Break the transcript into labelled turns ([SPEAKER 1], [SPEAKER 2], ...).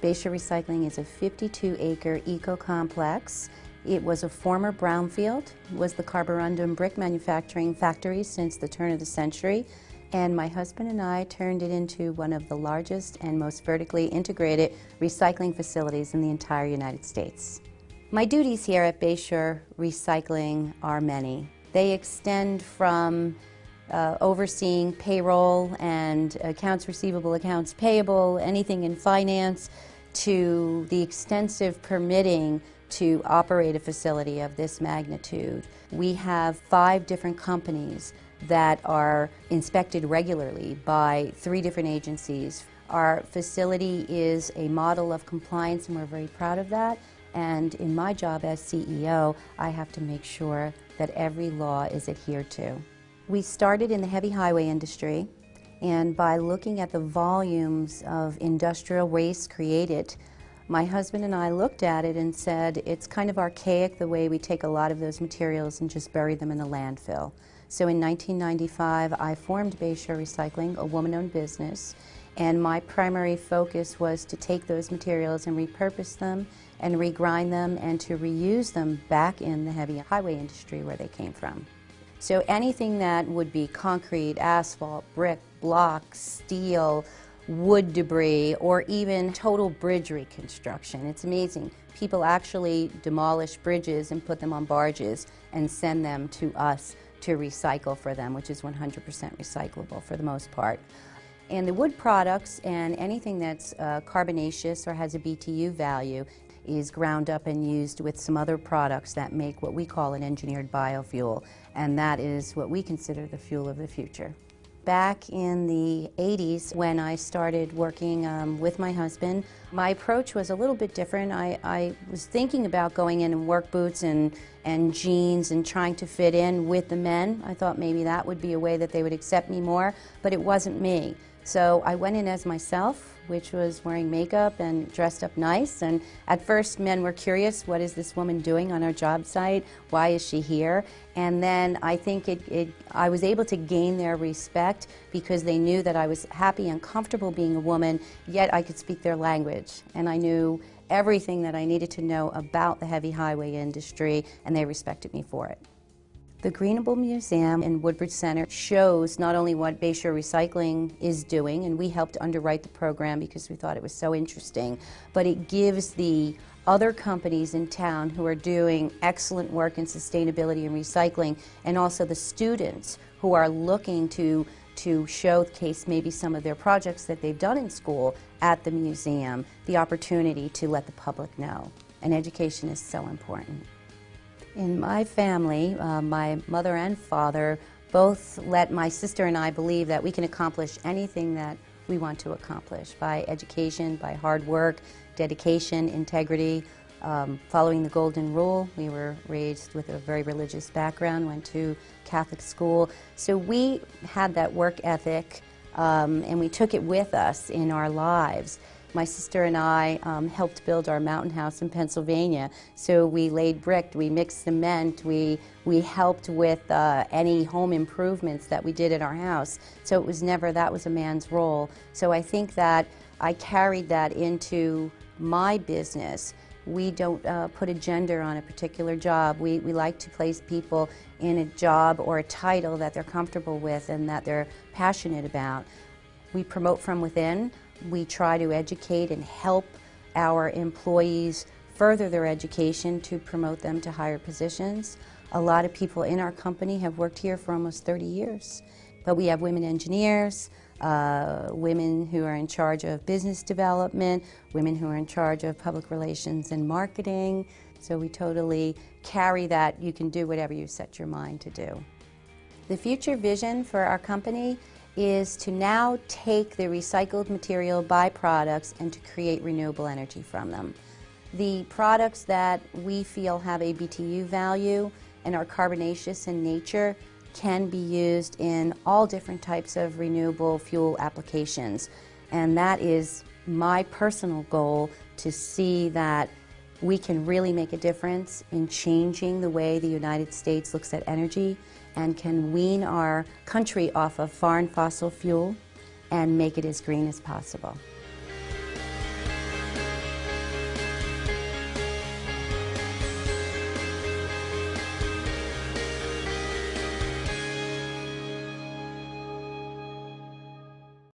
[SPEAKER 1] Bayshore Recycling is a 52-acre eco-complex. It was a former brownfield, was the carborundum brick manufacturing factory since the turn of the century, and my husband and I turned it into one of the largest and most vertically integrated recycling facilities in the entire United States. My duties here at Bayshore Recycling are many. They extend from overseeing payroll and accounts receivable, accounts payable, anything in finance, to the extensive permitting to operate a facility of this magnitude. We have 5 different companies that are inspected regularly by 3 different agencies. Our facility is a model of compliance, and we're very proud of that. And in my job as CEO, I have to make sure that every law is adhered to. We started in the heavy highway industry, and by looking at the volumes of industrial waste created, my husband and I looked at it and said, it's kind of archaic the way we take a lot of those materials and just bury them in the landfill. So in 1995, I formed Bayshore Recycling, a woman-owned business, and my primary focus was to take those materials and repurpose them and regrind them and to reuse them back in the heavy highway industry where they came from. So anything that would be concrete, asphalt, brick, blocks, steel, wood debris, or even total bridge reconstruction. It's amazing. People actually demolish bridges and put them on barges and send them to us to recycle for them, which is 100% recyclable for the most part. And the wood products and anything that's carbonaceous or has a BTU value is ground up and used with some other products that make what we call an engineered biofuel, and that is what we consider the fuel of the future. Back in the 80s, when I started working with my husband, my approach was a little bit different. I was thinking about going in work boots and jeans and trying to fit in with the men. I thought maybe that would be a way that they would accept me more, but it wasn't me. So I went in as myself, which was wearing makeup and dressed up nice. And at first, men were curious, what is this woman doing on our job site? Why is she here? And then I think I was able to gain their respect because they knew that I was happy and comfortable being a woman, yet I could speak their language. And I knew everything that I needed to know about the heavy highway industry, and they respected me for it. The Greenable Museum in Woodbridge Center shows not only what Bayshore Recycling is doing, and we helped underwrite the program because we thought it was so interesting, but it gives the other companies in town who are doing excellent work in sustainability and recycling, and also the students who are looking to showcase maybe some of their projects that they've done in school at the museum, the opportunity to let the public know. And education is so important. In my family, my mother and father both let my sister and I believe that we can accomplish anything that we want to accomplish by education, by hard work, dedication, integrity, following the golden rule. We were raised with a very religious background, went to Catholic school. So we had that work ethic and we took it with us in our lives. My sister and I helped build our mountain house in Pennsylvania. So we laid brick, we mixed cement, we helped with any home improvements that we did at our house. So it was never, that was a man's role. So I think that I carried that into my business. We don't put a gender on a particular job. We like to place people in a job or a title that they're comfortable with and that they're passionate about. We promote from within. We try to educate and help our employees further their education to promote them to higher positions. A lot of people in our company have worked here for almost 30 years. But we have women engineers, women who are in charge of business development, women who are in charge of public relations and marketing. So we totally carry that you can do whatever you set your mind to do. The future vision for our company is to now take the recycled material byproducts and to create renewable energy from them. The products that we feel have a BTU value and are carbonaceous in nature can be used in all different types of renewable fuel applications. And that is my personal goal, to see that we can really make a difference in changing the way the United States looks at energy and can wean our country off of foreign fossil fuel and make it as green as possible.